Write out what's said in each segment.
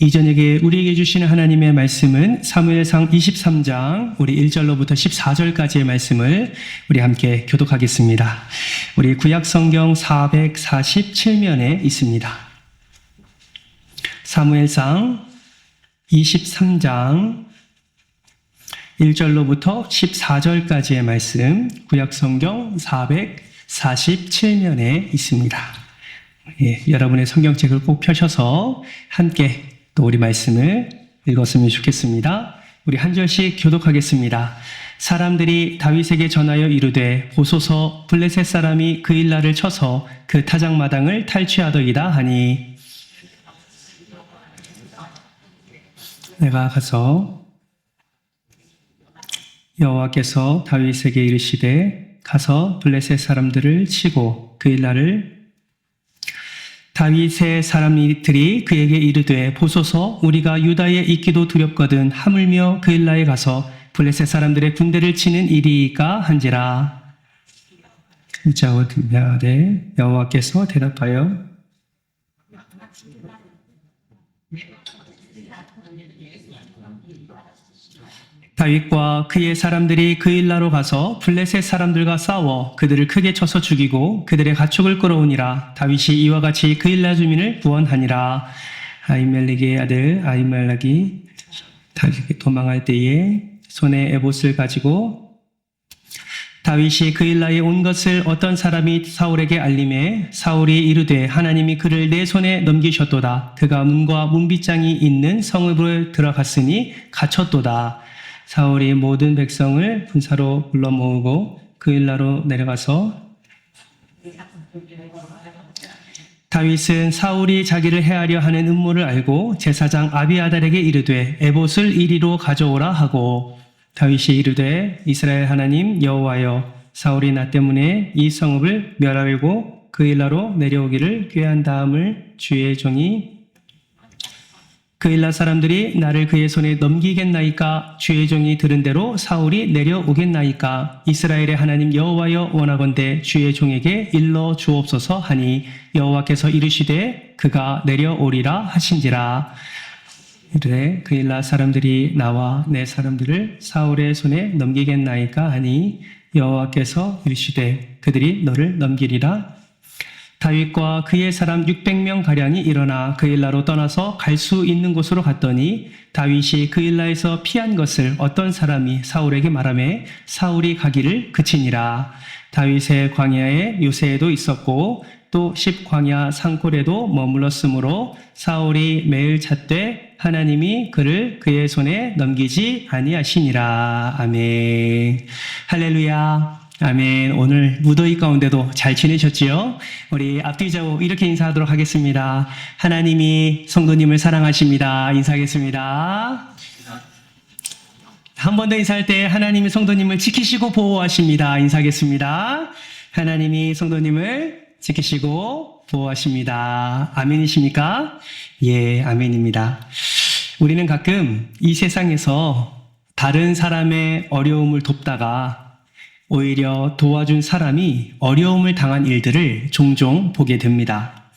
이 저녁에 우리에게 주시는 하나님의 말씀은 사무엘상 23장 우리 1절로부터 14절까지의 말씀을 우리 함께 교독하겠습니다. 우리 구약성경 447면에 있습니다. 사무엘상 23장 1절로부터 14절까지의 말씀, 구약성경 447면에 있습니다. 여러분의 성경책을 꼭 펴셔서 함께 또 우리 말씀을 읽었으면 좋겠습니다. 우리 한 절씩 교독하겠습니다. 사람들이 다윗에게 전하여 이르되 보소서 블레셋 사람이 그일라를 쳐서 그 타작마당을 탈취하더이다 하니 내가 가서 여호와께서 다윗에게 이르시되 가서 블레셋 사람들을 치고 그일라를 다윗의 사람들이 그에게 이르되 보소서 우리가 유다에 있기도 두렵거든 하물며 그일라에 가서 블레셋 사람들의 군대를 치는 일이까 한지라. 네, 여호와께서 대답하여 다윗과 그의 사람들이 그일라로 가서 블레셋 사람들과 싸워 그들을 크게 쳐서 죽이고 그들의 가축을 끌어오니라. 다윗이 이와 같이 그일라 주민을 구원하니라. 아히멜렉의 아들 아히멜렉이 다윗에게 도망할 때에 손에 에봇을 가지고 다윗이 그일라에 온 것을 어떤 사람이 사울에게 알림해 사울이 이르되 하나님이 그를 내 손에 넘기셨도다. 그가 문과 문빗장이 있는 성읍으로 들어갔으니 갇혔도다. 사울이 모든 백성을 군사로 불러 모으고 그일라로 내려가서 다윗은 사울이 자기를 해하려 하는 음모를 알고 제사장 아비아달에게 이르되 에봇을 이리로 가져오라 하고 다윗이 이르되 이스라엘 하나님 여호와여 사울이 나 때문에 이 성읍을 멸하려고 그일라로 내려오기를 꾀한 다음을 주의 종이 그일라 사람들이 나를 그의 손에 넘기겠나이까? 주의 종이 들은 대로 사울이 내려오겠나이까? 이스라엘의 하나님 여호와여 원하건대 주의 종에게 일러 주옵소서 하니 여호와께서 이르시되 그가 내려오리라 하신지라. 이르되 그일라 사람들이 나와 내 사람들을 사울의 손에 넘기겠나이까? 하니 여호와께서 이르시되 그들이 너를 넘기리라. 다윗과 그의 사람 600명 가량이 일어나 그일라로 떠나서 갈 수 있는 곳으로 갔더니 다윗이 그일라에서 피한 것을 어떤 사람이 사울에게 말하매 사울이 가기를 그치니라. 다윗의 광야에 요새에도 있었고 또 십광야 산골에도 머물렀으므로 사울이 매일 찾되 하나님이 그를 그의 손에 넘기지 아니하시니라. 아멘. 할렐루야. 아멘. 오늘 무더위 가운데도 잘 지내셨지요? 우리 앞뒤 좌우 이렇게 인사하도록 하겠습니다. 하나님이 성도님을 사랑하십니다. 인사하겠습니다. 한 번 더 인사할 때 하나님이 성도님을 지키시고 보호하십니다. 인사하겠습니다. 하나님이 성도님을 지키시고 보호하십니다. 아멘이십니까? 예, 아멘입니다. 우리는 가끔 이 세상에서 다른 사람의 어려움을 돕다가 오히려 도와준 사람이 어려움을 당한 일들을 종종 보게 됩니다.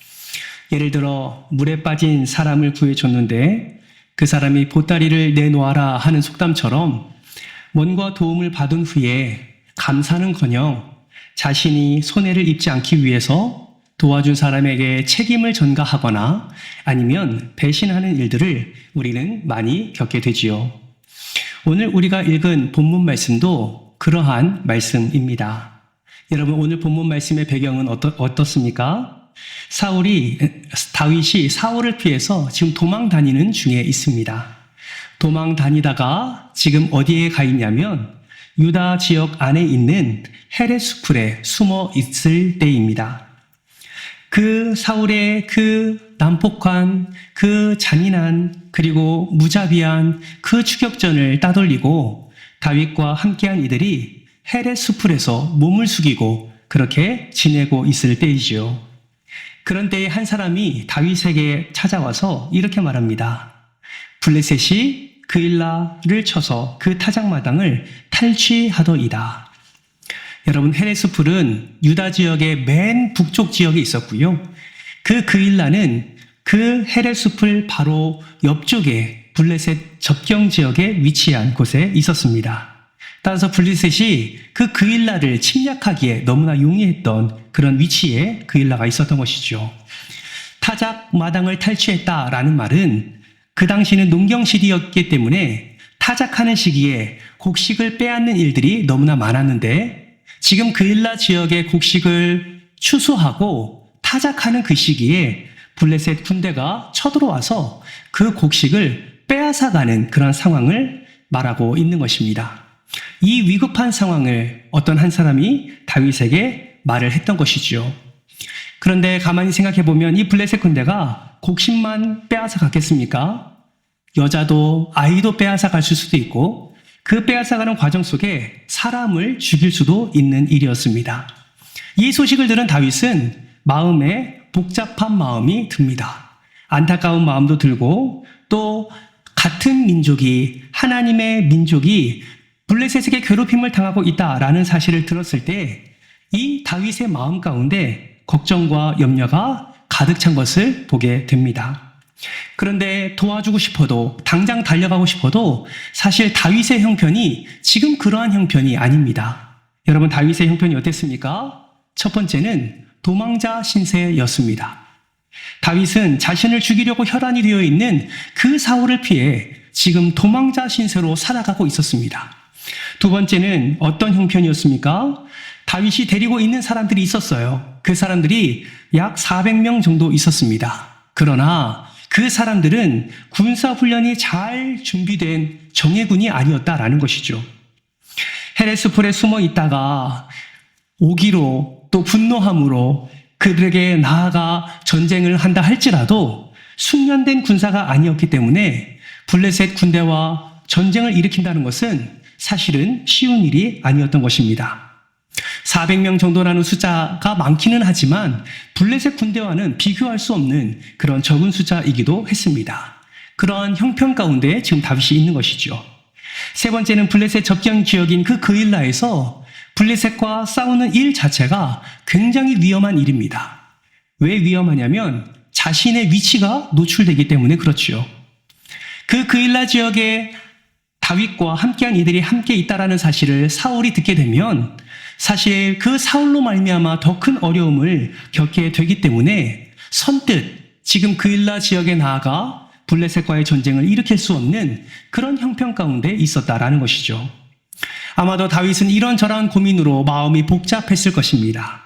예를 들어 물에 빠진 사람을 구해줬는데 그 사람이 보따리를 내놓아라 하는 속담처럼 뭔가 도움을 받은 후에 감사는커녕 자신이 손해를 입지 않기 위해서 도와준 사람에게 책임을 전가하거나 아니면 배신하는 일들을 우리는 많이 겪게 되지요. 오늘 우리가 읽은 본문 말씀도 그러한 말씀입니다. 여러분 오늘 본문 말씀의 배경은 어떻습니까? 다윗이 사울을 피해서 지금 도망 다니는 중에 있습니다. 도망 다니다가 지금 어디에 가 있냐면 유다 지역 안에 있는 헤레스풀에 숨어 있을 때입니다. 그 사울의 그 난폭한, 그 잔인한, 그리고 무자비한 그 추격전을 따돌리고 다윗과 함께한 이들이 헤레스풀에서 몸을 숙이고 그렇게 지내고 있을 때이지요. 그런 때에 한 사람이 다윗에게 찾아와서 이렇게 말합니다. 블레셋이 그일라를 쳐서 그 타작마당을 탈취하더이다. 여러분 헤레스풀은 유다 지역의 맨 북쪽 지역에 있었고요. 그일라는 그 헤레 숲을 바로 옆쪽에 블레셋 접경 지역에 위치한 곳에 있었습니다. 따라서 블레셋이 그 그일라를 침략하기에 너무나 용이했던 그런 위치에 그일라가 있었던 것이죠. 타작 마당을 탈취했다라는 말은 그 당시는 농경 시기였기 때문에 타작하는 시기에 곡식을 빼앗는 일들이 너무나 많았는데 지금 그일라 지역의 곡식을 추수하고 타작하는 그 시기에 블레셋 군대가 쳐들어와서 그 곡식을 빼앗아가는 그런 상황을 말하고 있는 것입니다. 이 위급한 상황을 어떤 한 사람이 다윗에게 말을 했던 것이죠. 그런데 가만히 생각해 보면 이 블레셋 군대가 곡식만 빼앗아 갔겠습니까? 여자도 아이도 빼앗아 갔을 수도 있고 그 빼앗아 가는 과정 속에 사람을 죽일 수도 있는 일이었습니다. 이 소식을 들은 다윗은 마음에 복잡한 마음이 듭니다. 안타까운 마음도 들고 또 같은 민족이 하나님의 민족이 블레셋에게 괴롭힘을 당하고 있다라는 사실을 들었을 때 이 다윗의 마음 가운데 걱정과 염려가 가득 찬 것을 보게 됩니다. 그런데 도와주고 싶어도 당장 달려가고 싶어도 사실 다윗의 형편이 지금 그러한 형편이 아닙니다. 여러분 다윗의 형편이 어땠습니까? 첫 번째는 도망자 신세였습니다. 다윗은 자신을 죽이려고 혈안이 되어 있는 그 사울을 피해 지금 도망자 신세로 살아가고 있었습니다. 두 번째는 어떤 형편이었습니까? 다윗이 데리고 있는 사람들이 있었어요. 그 사람들이 약 400명 정도 있었습니다. 그러나 그 사람들은 군사훈련이 잘 준비된 정예군이 아니었다라는 것이죠. 헤레스폴에 숨어 있다가 오기로 또 분노함으로 그들에게 나아가 전쟁을 한다 할지라도 숙련된 군사가 아니었기 때문에 블레셋 군대와 전쟁을 일으킨다는 것은 사실은 쉬운 일이 아니었던 것입니다. 400명 정도라는 숫자가 많기는 하지만 블레셋 군대와는 비교할 수 없는 그런 적은 숫자이기도 했습니다. 그러한 형편 가운데 지금 다윗이 있는 것이죠. 세 번째는 블레셋 접경 지역인 그 그일라에서 블레셋과 싸우는 일 자체가 굉장히 위험한 일입니다. 왜 위험하냐면 자신의 위치가 노출되기 때문에 그렇지요. 그 그일라 지역에 다윗과 함께한 이들이 함께 있다라는 사실을 사울이 듣게 되면 사실 그 사울로 말미암아 더 큰 어려움을 겪게 되기 때문에 선뜻 지금 그일라 지역에 나아가 블레셋과의 전쟁을 일으킬 수 없는 그런 형편 가운데 있었다라는 것이죠. 아마도 다윗은 이런저런 고민으로 마음이 복잡했을 것입니다.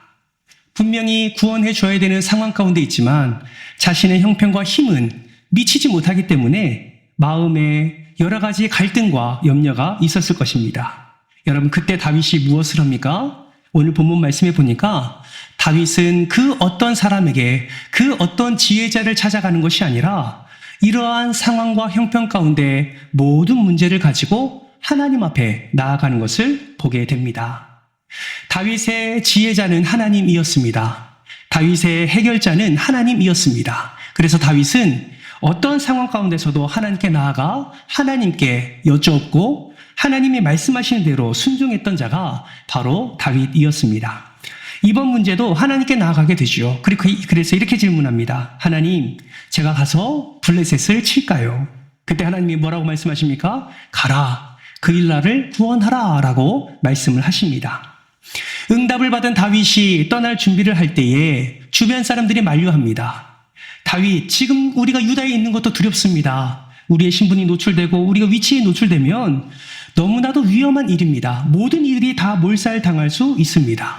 분명히 구원해 줘야 되는 상황 가운데 있지만 자신의 형편과 힘은 미치지 못하기 때문에 마음에 여러 가지 갈등과 염려가 있었을 것입니다. 여러분 그때 다윗이 무엇을 합니까? 오늘 본문 말씀해 보니까 다윗은 그 어떤 사람에게 그 어떤 지혜자를 찾아가는 것이 아니라 이러한 상황과 형편 가운데 모든 문제를 가지고 하나님 앞에 나아가는 것을 보게 됩니다. 다윗의 지혜자는 하나님이었습니다. 다윗의 해결자는 하나님이었습니다. 그래서 다윗은 어떤 상황 가운데서도 하나님께 나아가 하나님께 여쭈었고 하나님이 말씀하시는 대로 순종했던 자가 바로 다윗이었습니다. 이번 문제도 하나님께 나아가게 되죠. 그래서 이렇게 질문합니다. 하나님, 제가 가서 블레셋을 칠까요? 그때 하나님이 뭐라고 말씀하십니까? 가라, 그일라를 구원하라 라고 말씀을 하십니다. 응답을 받은 다윗이 떠날 준비를 할 때에 주변 사람들이 만류합니다. 다윗, 지금 우리가 유다에 있는 것도 두렵습니다. 우리의 신분이 노출되고 우리가 위치에 노출되면 너무나도 위험한 일입니다. 모든 이들이 다 몰살당할 수 있습니다.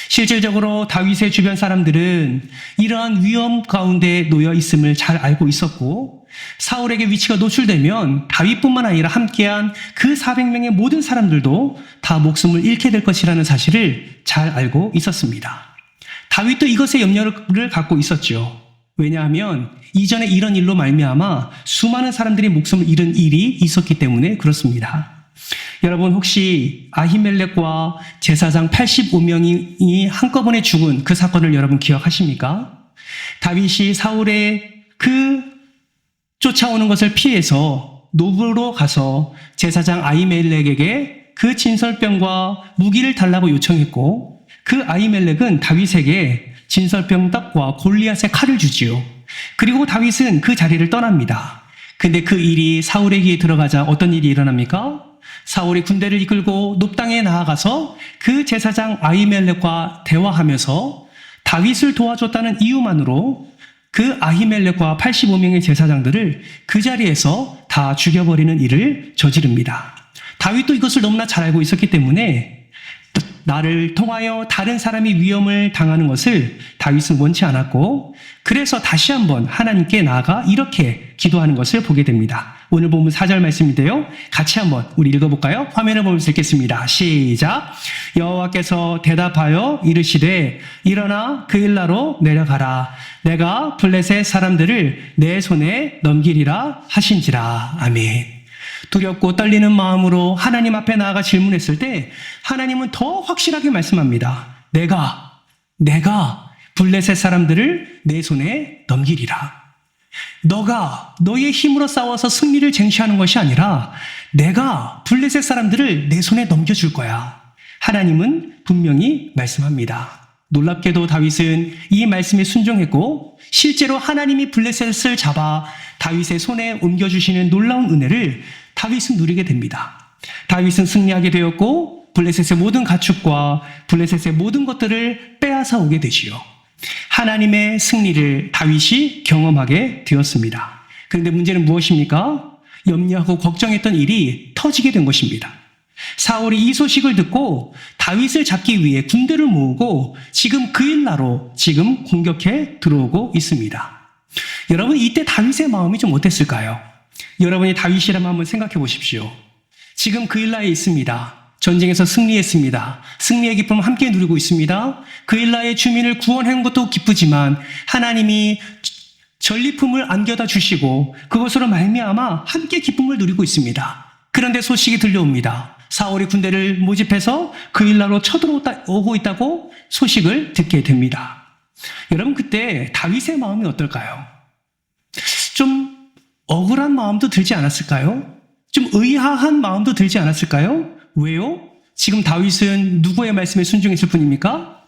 실질적으로 다윗의 주변 사람들은 이러한 위험 가운데 놓여 있음을 잘 알고 있었고 사울에게 위치가 노출되면 다윗뿐만 아니라 함께한 그 400명의 모든 사람들도 다 목숨을 잃게 될 것이라는 사실을 잘 알고 있었습니다. 다윗도 이것에 염려를 갖고 있었죠. 왜냐하면 이전에 이런 일로 말미암아 수많은 사람들이 목숨을 잃은 일이 있었기 때문에 그렇습니다. 여러분 혹시 아히멜렉과 제사장 85명이 한꺼번에 죽은 그 사건을 여러분 기억하십니까? 다윗이 사울의 그 쫓아오는 것을 피해서 노브로 가서 제사장 아히멜렉에게 그 진설병과 무기를 달라고 요청했고 그 아히멜렉은 다윗에게 진설병 떡과 골리앗의 칼을 주지요. 그리고 다윗은 그 자리를 떠납니다. 근데 그 일이 사울에게 들어가자 어떤 일이 일어납니까? 사울이 군대를 이끌고 높당에 나아가서 그 제사장 아히멜렉과 대화하면서 다윗을 도와줬다는 이유만으로 그 아히멜렉과 85명의 제사장들을 그 자리에서 다 죽여버리는 일을 저지릅니다. 다윗도 이것을 너무나 잘 알고 있었기 때문에 나를 통하여 다른 사람이 위험을 당하는 것을 다윗은 원치 않았고, 그래서 다시 한번 하나님께 나아가 이렇게 기도하는 것을 보게 됩니다. 오늘 본문 4절 말씀인데요. 같이 한번 우리 읽어볼까요? 화면을 보면서 읽겠습니다. 시작. 여호와께서 대답하여 이르시되 일어나 그일라로 내려가라. 내가 블레셋 사람들을 내 손에 넘기리라 하신지라. 아멘. 두렵고 떨리는 마음으로 하나님 앞에 나아가 질문했을 때 하나님은 더 확실하게 말씀합니다. 내가 블레셋 사람들을 내 손에 넘기리라. 너가 너의 힘으로 싸워서 승리를 쟁취하는 것이 아니라 내가 블레셋 사람들을 내 손에 넘겨줄 거야. 하나님은 분명히 말씀합니다. 놀랍게도 다윗은 이 말씀에 순종했고 실제로 하나님이 블레셋을 잡아 다윗의 손에 옮겨주시는 놀라운 은혜를 다윗은 누리게 됩니다. 다윗은 승리하게 되었고 블레셋의 모든 가축과 블레셋의 모든 것들을 빼앗아 오게 되지요. 하나님의 승리를 다윗이 경험하게 되었습니다. 그런데 문제는 무엇입니까? 염려하고 걱정했던 일이 터지게 된 것입니다. 사울이 이 소식을 듣고 다윗을 잡기 위해 군대를 모으고 지금 그일라로 지금 공격해 들어오고 있습니다. 여러분, 이때 다윗의 마음이 좀 어땠을까요? 여러분이 다윗이라면 한번 생각해 보십시오. 지금 그일라에 있습니다. 전쟁에서 승리했습니다. 승리의 기쁨을 함께 누리고 있습니다. 그일라의 주민을 구원한 것도 기쁘지만 하나님이 전리품을 안겨다 주시고 그것으로 말미암아 함께 기쁨을 누리고 있습니다. 그런데 소식이 들려옵니다. 사울이 군대를 모집해서 그일라로 쳐들어오고 있다고 소식을 듣게 됩니다. 여러분, 그때 다윗의 마음이 어떨까요? 좀 억울한 마음도 들지 않았을까요? 좀 의아한 마음도 들지 않았을까요? 왜요? 지금 다윗은 누구의 말씀에 순종했을 뿐입니까?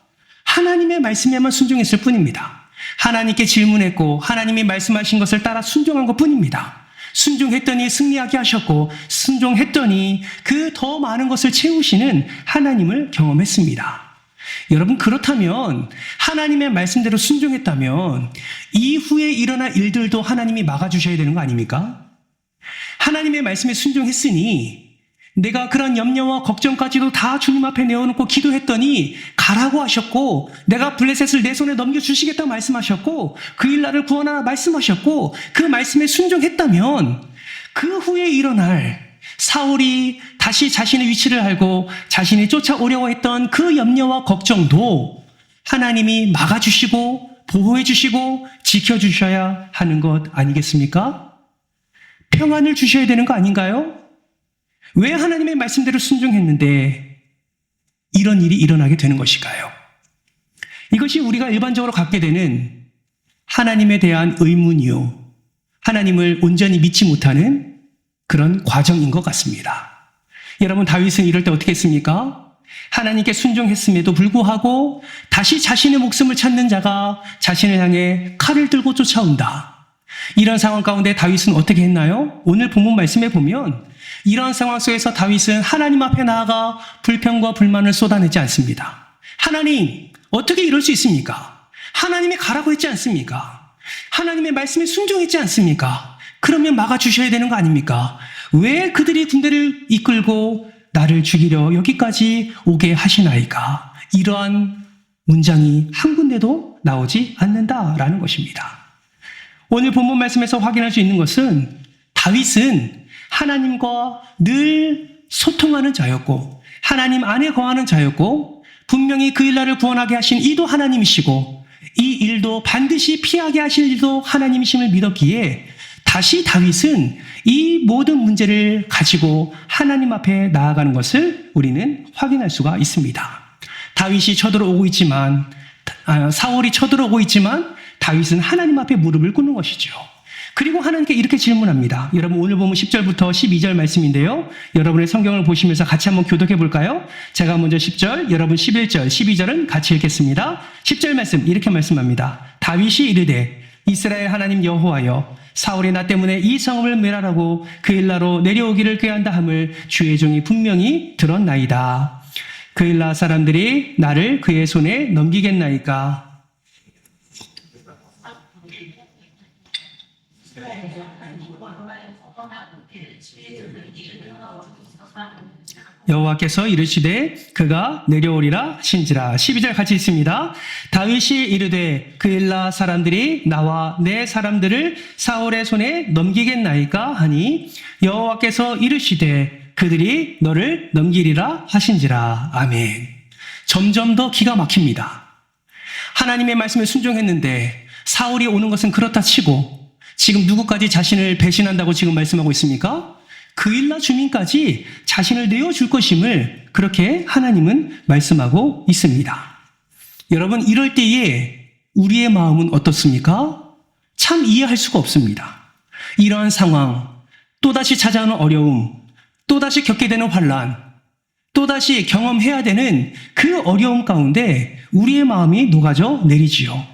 하나님의 말씀에만 순종했을 뿐입니다. 하나님께 질문했고 하나님이 말씀하신 것을 따라 순종한 것 뿐입니다. 순종했더니 승리하게 하셨고 순종했더니 그 더 많은 것을 채우시는 하나님을 경험했습니다. 여러분, 그렇다면 하나님의 말씀대로 순종했다면 이후에 일어날 일들도 하나님이 막아주셔야 되는 거 아닙니까? 하나님의 말씀에 순종했으니 내가 그런 염려와 걱정까지도 다 주님 앞에 내어놓고 기도했더니 가라고 하셨고 내가 블레셋을 내 손에 넘겨주시겠다고 말씀하셨고 그일라를 구원하라 말씀하셨고 그 말씀에 순종했다면 그 후에 일어날 사울이 다시 자신의 위치를 알고 자신이 쫓아오려고 했던 그 염려와 걱정도 하나님이 막아주시고 보호해주시고 지켜주셔야 하는 것 아니겠습니까? 평안을 주셔야 되는 거 아닌가요? 왜 하나님의 말씀대로 순종했는데 이런 일이 일어나게 되는 것일까요? 이것이 우리가 일반적으로 갖게 되는 하나님에 대한 의문이요, 하나님을 온전히 믿지 못하는 그런 과정인 것 같습니다. 여러분, 다윗은 이럴 때 어떻게 했습니까? 하나님께 순종했음에도 불구하고 다시 자신의 목숨을 찾는 자가 자신을 향해 칼을 들고 쫓아온다. 이런 상황 가운데 다윗은 어떻게 했나요? 오늘 본문 말씀에 보면 이런 상황 속에서 다윗은 하나님 앞에 나아가 불평과 불만을 쏟아내지 않습니다. 하나님, 어떻게 이럴 수 있습니까? 하나님이 가라고 했지 않습니까? 하나님의 말씀에 순종했지 않습니까? 그러면 막아주셔야 되는 거 아닙니까? 왜 그들이 군대를 이끌고 나를 죽이려 여기까지 오게 하시나이까? 이러한 문장이 한 군데도 나오지 않는다라는 것입니다. 오늘 본문 말씀에서 확인할 수 있는 것은 다윗은 하나님과 늘 소통하는 자였고 하나님 안에 거하는 자였고 분명히 그일라를 구원하게 하신 이도 하나님이시고 이 일도 반드시 피하게 하실 일도 하나님이심을 믿었기에 다시 다윗은 이 모든 문제를 가지고 하나님 앞에 나아가는 것을 우리는 확인할 수가 있습니다. 다윗이 쳐들어오고 있지만 사울이 쳐들어오고 있지만 다윗은 하나님 앞에 무릎을 꿇는 것이죠. 그리고 하나님께 이렇게 질문합니다. 여러분, 오늘 보면 10절부터 12절 말씀인데요. 여러분의 성경을 보시면서 같이 한번 교독해 볼까요? 제가 먼저 10절, 여러분 11절, 12절은 같이 읽겠습니다. 10절 말씀 이렇게 말씀합니다. 다윗이 이르되 이스라엘 하나님 여호와여, 사울이 나 때문에 이 성읍을 멸하라고 그 일나로 내려오기를 꾀한다 함을 주의 종이 분명히 들었나이다. 그 일나 사람들이 나를 그의 손에 넘기겠나이까? 여호와께서 이르시되 그가 내려오리라 하신지라. 12절 같이 읽습니다. 다윗이 이르되 그 일나 사람들이 나와 내 사람들을 사울의 손에 넘기겠나이까 하니 여호와께서 이르시되 그들이 너를 넘기리라 하신지라. 아멘. 점점 더 기가 막힙니다. 하나님의 말씀에 순종했는데 사울이 오는 것은 그렇다 치고 지금 누구까지 자신을 배신한다고 지금 말씀하고 있습니까? 그일라 주민까지 자신을 내어줄 것임을 그렇게 하나님은 말씀하고 있습니다. 여러분, 이럴 때에 우리의 마음은 어떻습니까? 참 이해할 수가 없습니다. 이러한 상황, 또다시 찾아오는 어려움, 또다시 겪게 되는 환난, 또다시 경험해야 되는 그 어려움 가운데 우리의 마음이 녹아져 내리지요.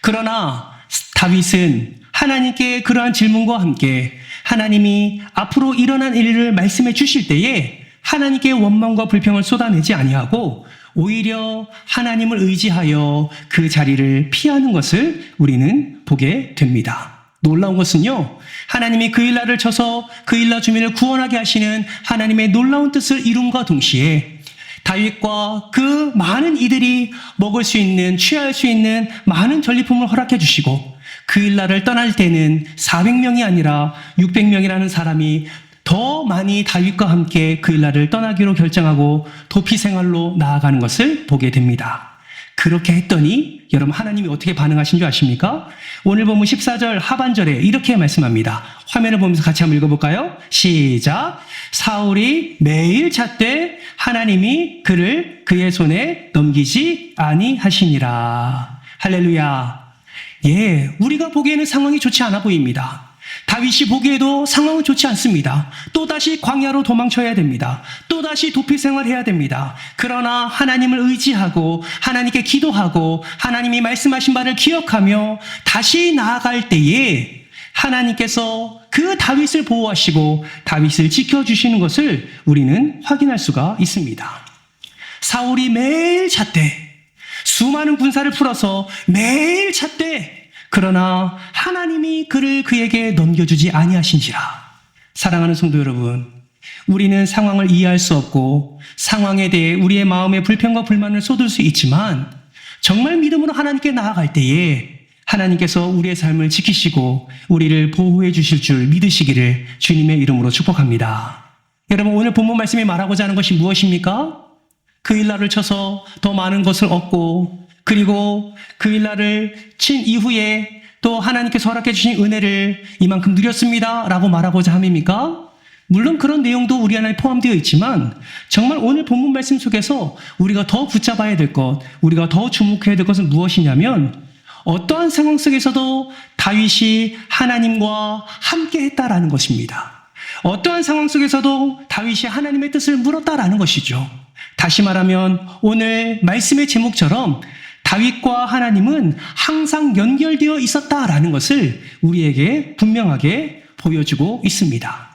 그러나 다윗은 하나님께 그러한 질문과 함께 하나님이 앞으로 일어난 일을 말씀해 주실 때에 하나님께 원망과 불평을 쏟아내지 아니하고 오히려 하나님을 의지하여 그 자리를 피하는 것을 우리는 보게 됩니다. 놀라운 것은요, 하나님이 그 일나를 쳐서 그 일나 주민을 구원하게 하시는 하나님의 놀라운 뜻을 이룸과 동시에 다윗과 그 많은 이들이 먹을 수 있는, 취할 수 있는 많은 전리품을 허락해 주시고 그 일나를 떠날 때는 400명이 아니라 600명이라는 사람이 더 많이 다윗과 함께 그 일나를 떠나기로 결정하고 도피 생활로 나아가는 것을 보게 됩니다. 그렇게 했더니 여러분, 하나님이 어떻게 반응하신 줄 아십니까? 오늘 본문 14절 하반절에 이렇게 말씀합니다. 화면을 보면서 같이 한번 읽어볼까요? 시작. 사울이 매일 찾되 하나님이 그를 그의 손에 넘기지 아니하시니라. 할렐루야. 예, 우리가 보기에는 상황이 좋지 않아 보입니다. 다윗이 보기에도 상황은 좋지 않습니다. 또다시 광야로 도망쳐야 됩니다. 또다시 도피 생활해야 됩니다. 그러나 하나님을 의지하고 하나님께 기도하고 하나님이 말씀하신 바를 기억하며 다시 나아갈 때에 하나님께서 그 다윗을 보호하시고 다윗을 지켜주시는 것을 우리는 확인할 수가 있습니다. 사울이 매일 찾되 수많은 군사를 풀어서 매일 찾되 그러나 하나님이 그를 그에게 넘겨주지 아니하신지라. 사랑하는 성도 여러분, 우리는 상황을 이해할 수 없고 상황에 대해 우리의 마음의 불평과 불만을 쏟을 수 있지만 정말 믿음으로 하나님께 나아갈 때에 하나님께서 우리의 삶을 지키시고 우리를 보호해 주실 줄 믿으시기를 주님의 이름으로 축복합니다. 여러분, 오늘 본문 말씀이 말하고자 하는 것이 무엇입니까? 그 일나를 쳐서 더 많은 것을 얻고 그리고 그 일나를 친 이후에 또 하나님께서 허락해 주신 은혜를 이만큼 누렸습니다 라고 말하고자 함입니까? 물론 그런 내용도 우리 안에 포함되어 있지만 정말 오늘 본문 말씀 속에서 우리가 더 붙잡아야 될 것, 우리가 더 주목해야 될 것은 무엇이냐면 어떠한 상황 속에서도 다윗이 하나님과 함께 했다라는 것입니다. 어떠한 상황 속에서도 다윗이 하나님의 뜻을 물었다라는 것이죠. 다시 말하면 오늘 말씀의 제목처럼 다윗과 하나님은 항상 연결되어 있었다라는 것을 우리에게 분명하게 보여주고 있습니다.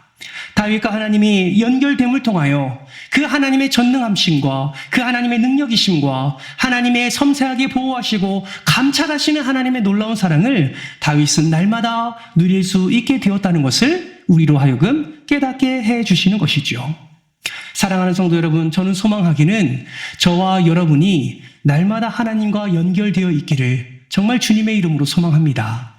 다윗과 하나님이 연결됨을 통하여 그 하나님의 전능함심과 그 하나님의 능력이심과 하나님의 섬세하게 보호하시고 감찰하시는 하나님의 놀라운 사랑을 다윗은 날마다 누릴 수 있게 되었다는 것을 우리로 하여금 깨닫게 해주시는 것이죠. 사랑하는 성도 여러분, 저는 소망하기는 저와 여러분이 날마다 하나님과 연결되어 있기를 정말 주님의 이름으로 소망합니다.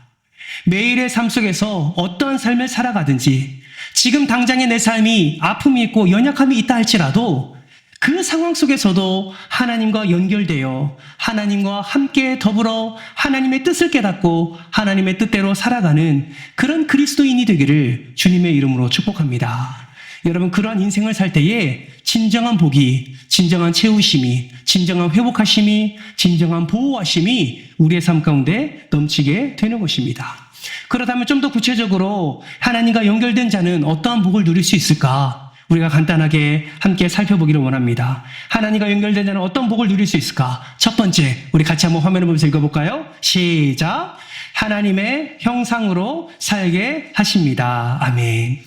매일의 삶 속에서 어떠한 삶을 살아가든지 지금 당장의 내 삶이 아픔이 있고 연약함이 있다 할지라도 그 상황 속에서도 하나님과 연결되어 하나님과 함께 더불어 하나님의 뜻을 깨닫고 하나님의 뜻대로 살아가는 그런 그리스도인이 되기를 주님의 이름으로 축복합니다. 여러분, 그러한 인생을 살 때에 진정한 복이, 진정한 채우심이, 진정한 회복하심이, 진정한 보호하심이 우리의 삶 가운데 넘치게 되는 것입니다. 그렇다면 좀 더 구체적으로 하나님과 연결된 자는 어떠한 복을 누릴 수 있을까? 우리가 간단하게 함께 살펴보기를 원합니다. 하나님과 연결된 자는 어떤 복을 누릴 수 있을까? 첫 번째, 우리 같이 한번 화면을 보면서 읽어볼까요? 시작! 하나님의 형상으로 살게 하십니다. 아멘.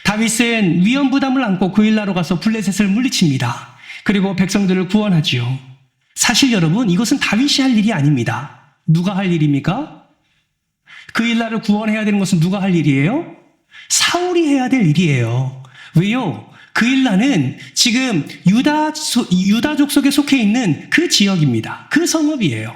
다윗은 위험 부담을 안고 그일라로 가서 블레셋을 물리칩니다. 그리고 백성들을 구원하지요. 사실 여러분, 이것은 다윗이 할 일이 아닙니다. 누가 할 일입니까? 그일라를 구원해야 되는 것은 누가 할 일이에요? 사울이 해야 될 일이에요. 왜요? 그일라는 지금 유다 족속에 속해 있는 그 지역입니다. 그 성읍이에요.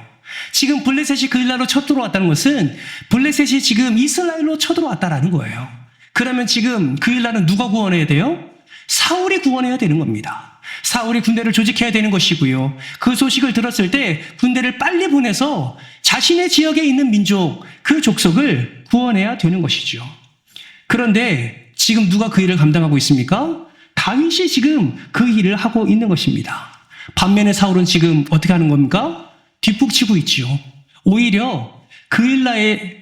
지금 블레셋이 그일라로 쳐들어왔다는 것은 블레셋이 지금 이스라엘로 쳐들어왔다라는 거예요. 그러면 지금 그일라는 누가 구원해야 돼요? 사울이 구원해야 되는 겁니다. 사울이 군대를 조직해야 되는 것이고요. 그 소식을 들었을 때 군대를 빨리 보내서 자신의 지역에 있는 민족, 그 족속을 구원해야 되는 것이죠. 그런데 지금 누가 그 일을 감당하고 있습니까? 다윗이 지금 그 일을 하고 있는 것입니다. 반면에 사울은 지금 어떻게 하는 겁니까? 뒷북치고 있지요. 오히려 그일라의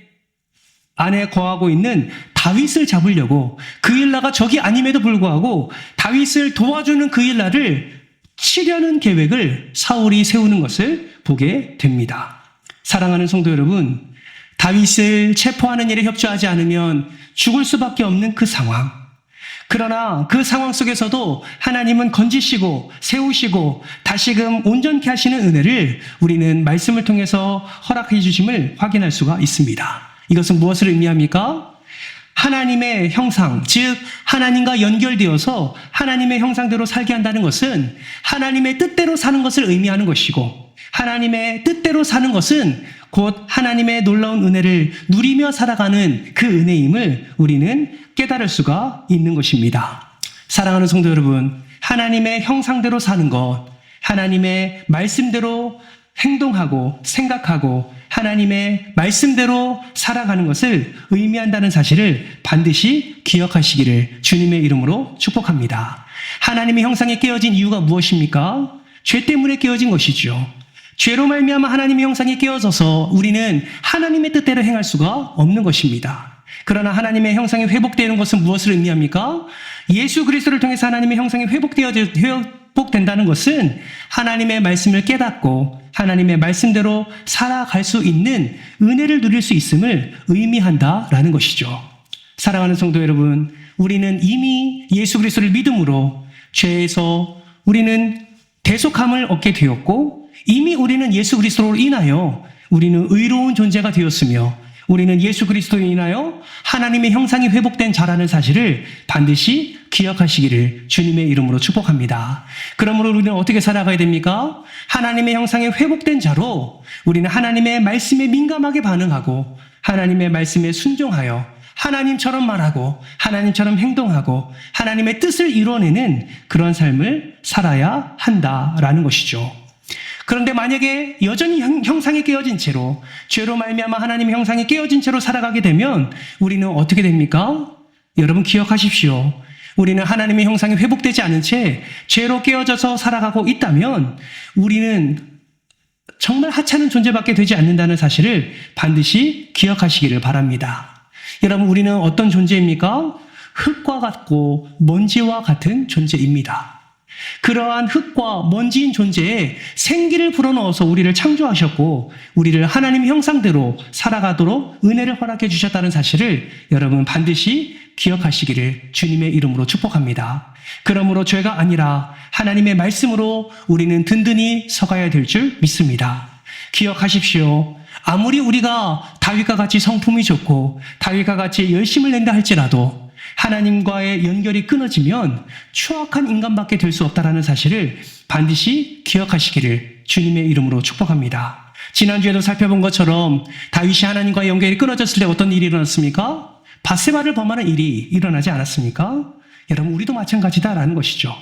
안에 거하고 있는 다윗을 잡으려고, 그일라가 적이 아님에도 불구하고 다윗을 도와주는 그일라를 치려는 계획을 사울이 세우는 것을 보게 됩니다. 사랑하는 성도 여러분, 다윗을 체포하는 일에 협조하지 않으면 죽을 수밖에 없는 그 상황. 그러나 그 상황 속에서도 하나님은 건지시고 세우시고 다시금 온전케 하시는 은혜를 우리는 말씀을 통해서 허락해 주심을 확인할 수가 있습니다. 이것은 무엇을 의미합니까? 하나님의 형상, 즉 하나님과 연결되어서 하나님의 형상대로 살게 한다는 것은 하나님의 뜻대로 사는 것을 의미하는 것이고, 하나님의 뜻대로 사는 것은 곧 하나님의 놀라운 은혜를 누리며 살아가는 그 은혜임을 우리는 깨달을 수가 있는 것입니다. 사랑하는 성도 여러분, 하나님의 형상대로 사는 것, 하나님의 말씀대로 행동하고 생각하고 하나님의 말씀대로 살아가는 것을 의미한다는 사실을 반드시 기억하시기를 주님의 이름으로 축복합니다. 하나님의 형상이 깨어진 이유가 무엇입니까? 죄 때문에 깨어진 것이죠. 죄로 말미암아 하나님의 형상이 깨어져서 우리는 하나님의 뜻대로 행할 수가 없는 것입니다. 그러나 하나님의 형상이 회복되는 것은 무엇을 의미합니까? 예수 그리스도를 통해서 하나님의 형상이 회복된다는 것은 하나님의 말씀을 깨닫고 하나님의 말씀대로 살아갈 수 있는 은혜를 누릴 수 있음을 의미한다라는 것이죠. 사랑하는 성도 여러분, 우리는 이미 예수 그리스도를 믿음으로 죄에서 우리는 대속함을 얻게 되었고, 이미 우리는 예수 그리스도로 인하여 우리는 의로운 존재가 되었으며, 우리는 예수 그리스도로 인하여 하나님의 형상이 회복된 자라는 사실을 반드시 기억하시기를 주님의 이름으로 축복합니다. 그러므로 우리는 어떻게 살아가야 됩니까? 하나님의 형상이 회복된 자로 우리는 하나님의 말씀에 민감하게 반응하고 하나님의 말씀에 순종하여 하나님처럼 말하고 하나님처럼 행동하고 하나님의 뜻을 이뤄내는 그런 삶을 살아야 한다라는 것이죠. 그런데 만약에 여전히 형상이 깨어진 채로, 죄로 말미암아 하나님의 형상이 깨어진 채로 살아가게 되면 우리는 어떻게 됩니까? 여러분 기억하십시오. 우리는 하나님의 형상이 회복되지 않은 채 죄로 깨어져서 살아가고 있다면 우리는 정말 하찮은 존재밖에 되지 않는다는 사실을 반드시 기억하시기를 바랍니다. 여러분, 우리는 어떤 존재입니까? 흙과 같고 먼지와 같은 존재입니다. 그러한 흙과 먼지인 존재에 생기를 불어넣어서 우리를 창조하셨고 우리를 하나님의 형상대로 살아가도록 은혜를 허락해 주셨다는 사실을 여러분 반드시 기억하시기를 주님의 이름으로 축복합니다. 그러므로 죄가 아니라 하나님의 말씀으로 우리는 든든히 서가야 될 줄 믿습니다. 기억하십시오. 아무리 우리가 다윗과 같이 성품이 좋고 다윗과 같이 열심을 낸다 할지라도 하나님과의 연결이 끊어지면 추악한 인간밖에 될 수 없다는 사실을 반드시 기억하시기를 주님의 이름으로 축복합니다. 지난주에도 살펴본 것처럼 다윗이 하나님과의 연결이 끊어졌을 때 어떤 일이 일어났습니까? 밧세바를 범하는 일이 일어나지 않았습니까? 여러분, 우리도 마찬가지다라는 것이죠.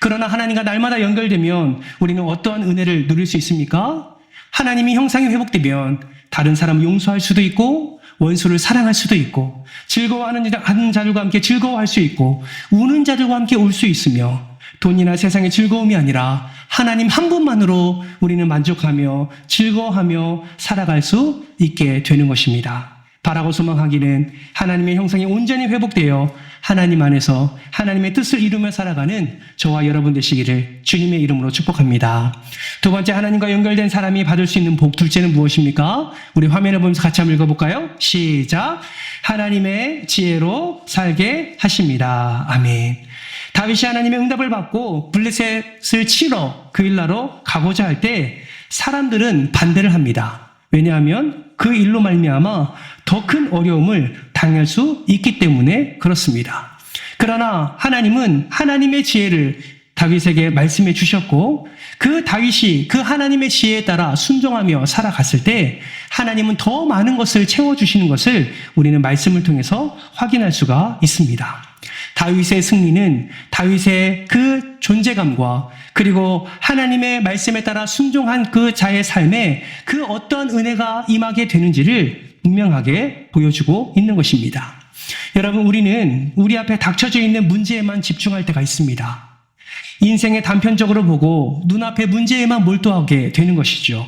그러나 하나님과 날마다 연결되면 우리는 어떠한 은혜를 누릴 수 있습니까? 하나님이 형상이 회복되면 다른 사람을 용서할 수도 있고 원수를 사랑할 수도 있고 즐거워하는 자들과 함께 즐거워할 수 있고 우는 자들과 함께 울 수 있으며 돈이나 세상의 즐거움이 아니라 하나님 한 분만으로 우리는 만족하며 즐거워하며 살아갈 수 있게 되는 것입니다. 바라고 소망하기는 하나님의 형상이 온전히 회복되어 하나님 안에서 하나님의 뜻을 이루며 살아가는 저와 여러분 되시기를 주님의 이름으로 축복합니다. 두 번째, 하나님과 연결된 사람이 받을 수 있는 복, 둘째는 무엇입니까? 우리 화면을 보면서 같이 한번 읽어볼까요? 시작! 하나님의 지혜로 살게 하십니다. 아멘. 다윗이 하나님의 응답을 받고 블레셋을 치러 그 일나로 가고자 할 때 사람들은 반대를 합니다. 왜냐하면 그 일로 말미암아 더 큰 어려움을 당할 수 있기 때문에 그렇습니다. 그러나 하나님은 하나님의 지혜를 다윗에게 말씀해 주셨고, 그 다윗이 그 하나님의 지혜에 따라 순종하며 살아갔을 때 하나님은 더 많은 것을 채워주시는 것을 우리는 말씀을 통해서 확인할 수가 있습니다. 다윗의 승리는 다윗의 그 존재감과 그리고 하나님의 말씀에 따라 순종한 그 자의 삶에 그 어떤 은혜가 임하게 되는지를 분명하게 보여주고 있는 것입니다. 여러분, 우리는 우리 앞에 닥쳐져 있는 문제에만 집중할 때가 있습니다. 인생에 단편적으로 보고 눈앞의 문제에만 몰두하게 되는 것이죠.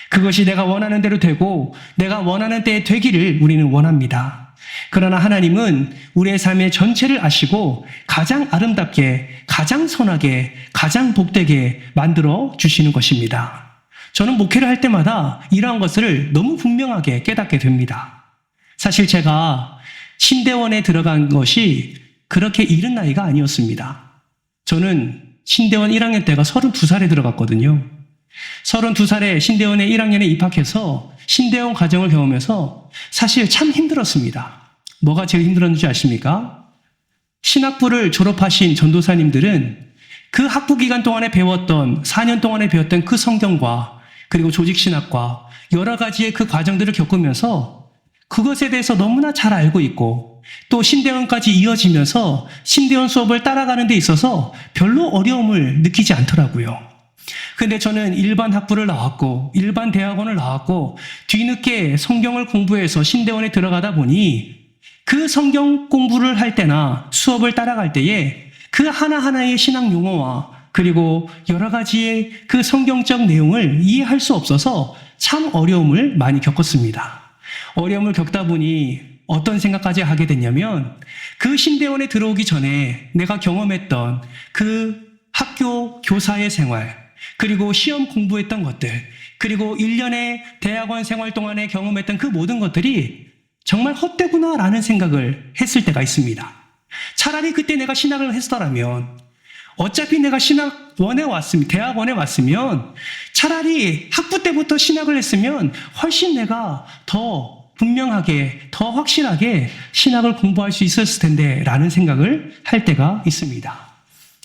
그것이 내가 원하는 대로 되고 내가 원하는 때에 되기를 우리는 원합니다. 그러나 하나님은 우리의 삶의 전체를 아시고 가장 아름답게, 가장 선하게, 가장 복되게 만들어 주시는 것입니다. 저는 목회를 할 때마다 이러한 것을 너무 분명하게 깨닫게 됩니다. 사실 제가 신대원에 들어간 것이 그렇게 이른 나이가 아니었습니다. 저는 신대원 1학년 때가 32살에 들어갔거든요. 32살에 신대원에 1학년에 입학해서 신대원 과정을 경험해서 사실 참 힘들었습니다. 뭐가 제일 힘들었는지 아십니까? 신학부를 졸업하신 전도사님들은 그 학부 기간 동안에 배웠던 4년 동안에 배웠던 그 성경과 그리고 조직신학과 여러 가지의 그 과정들을 겪으면서 그것에 대해서 너무나 잘 알고 있고 또 신대원까지 이어지면서 신대원 수업을 따라가는 데 있어서 별로 어려움을 느끼지 않더라고요. 근데 저는 일반 학부를 나왔고 일반 대학원을 나왔고 뒤늦게 성경을 공부해서 신대원에 들어가다 보니 그 성경 공부를 할 때나 수업을 따라갈 때에 그 하나하나의 신학 용어와 그리고 여러 가지의 그 성경적 내용을 이해할 수 없어서 참 어려움을 많이 겪었습니다. 어려움을 겪다 보니 어떤 생각까지 하게 됐냐면 그 신대원에 들어오기 전에 내가 경험했던 그 학교 교사의 생활, 그리고 시험 공부했던 것들, 그리고 1년의 대학원 생활 동안에 경험했던 그 모든 것들이 정말 헛되구나라는 생각을 했을 때가 있습니다. 차라리 그때 내가 신학을 했더라면 어차피 내가 신학원에 왔으면, 대학원에 왔으면 차라리 학부 때부터 신학을 했으면 훨씬 내가 더 분명하게, 더 확실하게 신학을 공부할 수 있었을 텐데 라는 생각을 할 때가 있습니다.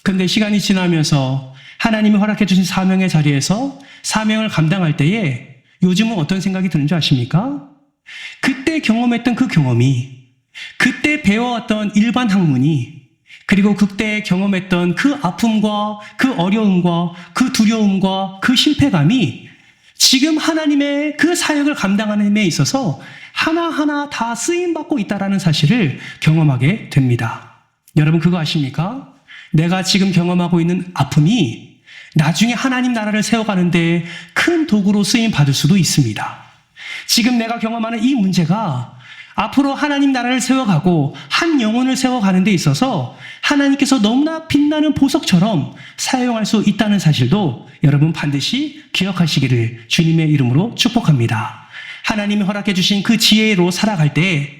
근데 시간이 지나면서 하나님이 허락해 주신 사명의 자리에서 사명을 감당할 때에 요즘은 어떤 생각이 드는 줄 아십니까? 그때 경험했던 그 경험이, 그때 배워왔던 일반 학문이, 그리고 그때 경험했던 그 아픔과 그 어려움과 그 두려움과 그 실패감이 지금 하나님의 그 사역을 감당하는 데 있어서 하나하나 다 쓰임받고 있다는 사실을 경험하게 됩니다. 여러분, 그거 아십니까? 내가 지금 경험하고 있는 아픔이 나중에 하나님 나라를 세워가는데 큰 도구로 쓰임받을 수도 있습니다. 지금 내가 경험하는 이 문제가 앞으로 하나님 나라를 세워가고 한 영혼을 세워가는 데 있어서 하나님께서 너무나 빛나는 보석처럼 사용할 수 있다는 사실도 여러분 반드시 기억하시기를 주님의 이름으로 축복합니다. 하나님이 허락해 주신 그 지혜로 살아갈 때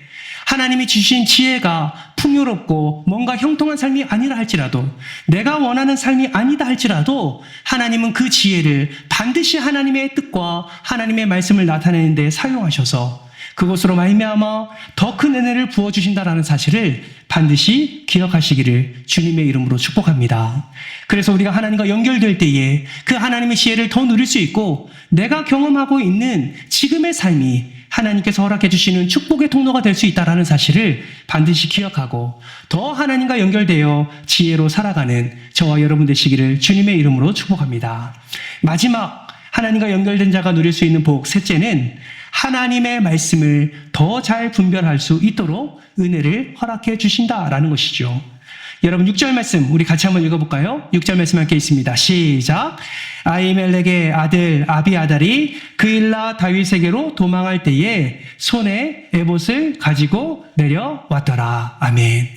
하나님이 주신 지혜가 풍요롭고 뭔가 형통한 삶이 아니라 할지라도, 내가 원하는 삶이 아니다 할지라도 하나님은 그 지혜를 반드시 하나님의 뜻과 하나님의 말씀을 나타내는 데 사용하셔서 그것으로 말미암아 더 큰 은혜를 부어주신다라는 사실을 반드시 기억하시기를 주님의 이름으로 축복합니다. 그래서 우리가 하나님과 연결될 때에 그 하나님의 지혜를 더 누릴 수 있고 내가 경험하고 있는 지금의 삶이 하나님께서 허락해 주시는 축복의 통로가 될 수 있다는 사실을 반드시 기억하고 더 하나님과 연결되어 지혜로 살아가는 저와 여러분 되시기를 주님의 이름으로 축복합니다. 마지막 하나님과 연결된 자가 누릴 수 있는 복, 셋째는 하나님의 말씀을 더 잘 분별할 수 있도록 은혜를 허락해 주신다라는 것이죠. 여러분 6절 말씀 우리 같이 한번 읽어볼까요? 6절 말씀 함께 있습니다. 시작. 아히멜렉의 아들 아비아달이 그일라 다윗에게로 도망할 때에 손에 에봇을 가지고 내려왔더라. 아멘.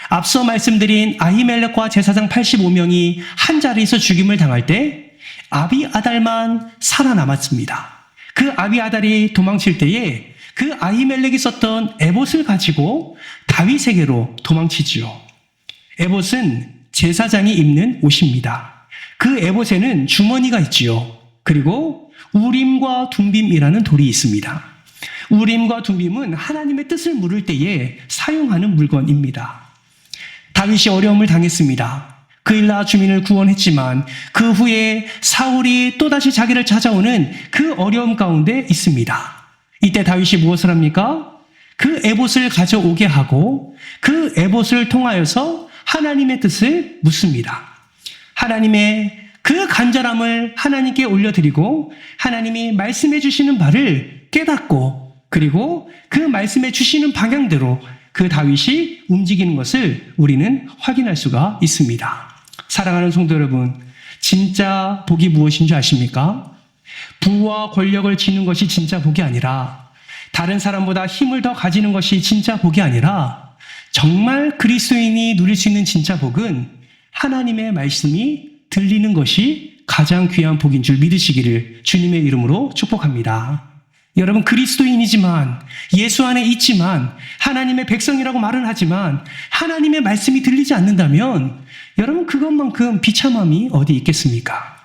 앞서 말씀드린 아히멜렉과 제사장 85명이 한 자리에서 죽임을 당할 때 아비아달만 살아남았습니다. 그 아비아달이 도망칠 때에 그 아히멜렉이 썼던 에봇을 가지고 다윗에게로 도망치지요. 에봇은 제사장이 입는 옷입니다. 그 에봇에는 주머니가 있지요. 그리고 우림과 둠빔이라는 돌이 있습니다. 우림과 둠빔은 하나님의 뜻을 물을 때에 사용하는 물건입니다. 다윗이 어려움을 당했습니다. 그일라 주민을 구원했지만 그 후에 사울이 또다시 자기를 찾아오는 그 어려움 가운데 있습니다. 이때 다윗이 무엇을 합니까? 그 에봇을 가져오게 하고 그 에봇을 통하여서 하나님의 뜻을 묻습니다. 하나님의 그 간절함을 하나님께 올려드리고 하나님이 말씀해 주시는 바를 깨닫고 그리고 그 말씀해 주시는 방향대로 그 다윗이 움직이는 것을 우리는 확인할 수가 있습니다. 사랑하는 성도 여러분, 진짜 복이 무엇인 줄 아십니까? 부와 권력을 지는 것이 진짜 복이 아니라 다른 사람보다 힘을 더 가지는 것이 진짜 복이 아니라 정말 그리스도인이 누릴 수 있는 진짜 복은 하나님의 말씀이 들리는 것이 가장 귀한 복인 줄 믿으시기를 주님의 이름으로 축복합니다. 여러분 그리스도인이지만 예수 안에 있지만 하나님의 백성이라고 말은 하지만 하나님의 말씀이 들리지 않는다면 여러분 그것만큼 비참함이 어디 있겠습니까?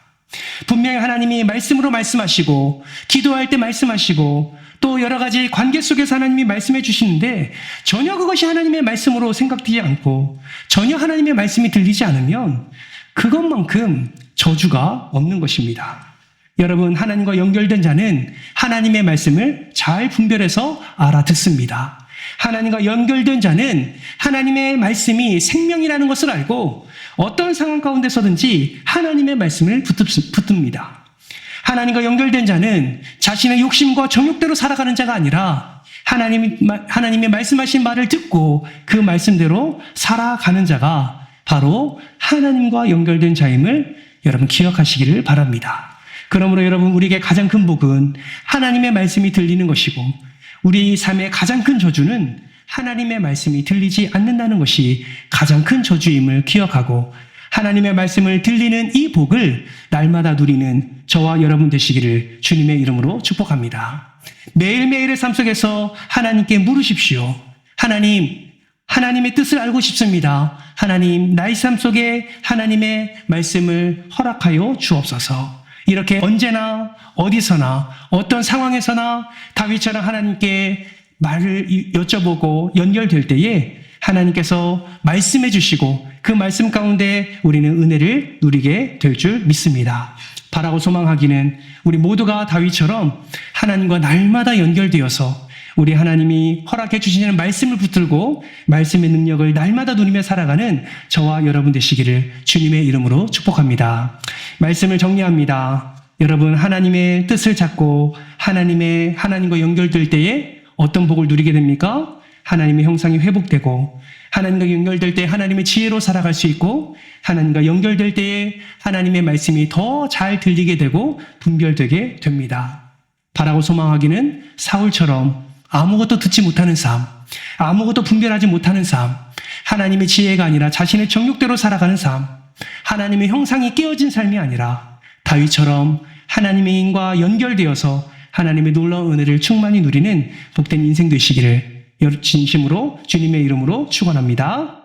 분명히 하나님이 말씀으로 말씀하시고 기도할 때 말씀하시고 또 여러 가지 관계 속에서 하나님이 말씀해 주시는데 전혀 그것이 하나님의 말씀으로 생각되지 않고 전혀 하나님의 말씀이 들리지 않으면 그것만큼 저주가 없는 것입니다. 여러분 하나님과 연결된 자는 하나님의 말씀을 잘 분별해서 알아듣습니다. 하나님과 연결된 자는 하나님의 말씀이 생명이라는 것을 알고 어떤 상황 가운데서든지 하나님의 말씀을 붙듭니다. 하나님과 연결된 자는 자신의 욕심과 정욕대로 살아가는 자가 아니라 하나님의 말씀하신 말을 듣고 그 말씀대로 살아가는 자가 바로 하나님과 연결된 자임을 여러분 기억하시기를 바랍니다. 그러므로 여러분 우리에게 가장 큰 복은 하나님의 말씀이 들리는 것이고 우리 삶의 가장 큰 저주는 하나님의 말씀이 들리지 않는다는 것이 가장 큰 저주임을 기억하고 하나님의 말씀을 들리는 이 복을 날마다 누리는 저와 여러분 되시기를 주님의 이름으로 축복합니다. 매일매일의 삶 속에서 하나님께 물으십시오. 하나님의 뜻을 알고 싶습니다. 하나님, 나의 삶 속에 하나님의 말씀을 허락하여 주옵소서. 이렇게 언제나 어디서나 어떤 상황에서나 다윗처럼 하나님께 말을 여쭤보고 연결될 때에 하나님께서 말씀해 주시고 그 말씀 가운데 우리는 은혜를 누리게 될 줄 믿습니다. 바라고 소망하기는 우리 모두가 다윗처럼 하나님과 날마다 연결되어서 우리 하나님이 허락해 주시는 말씀을 붙들고 말씀의 능력을 날마다 누리며 살아가는 저와 여러분 되시기를 주님의 이름으로 축복합니다. 말씀을 정리합니다. 여러분 하나님의 뜻을 찾고 하나님과 연결될 때에 어떤 복을 누리게 됩니까? 하나님의 형상이 회복되고 하나님과 연결될 때 하나님의 지혜로 살아갈 수 있고 하나님과 연결될 때에 하나님의 말씀이 더 잘 들리게 되고 분별되게 됩니다. 바라고 소망하기는 사울처럼 아무것도 듣지 못하는 삶, 아무것도 분별하지 못하는 삶, 하나님의 지혜가 아니라 자신의 정욕대로 살아가는 삶, 하나님의 형상이 깨어진 삶이 아니라 다윗처럼 하나님과 연결되어서 하나님의 놀라운 은혜를 충만히 누리는 복된 인생 되시기를 진심으로 주님의 이름으로 축원합니다.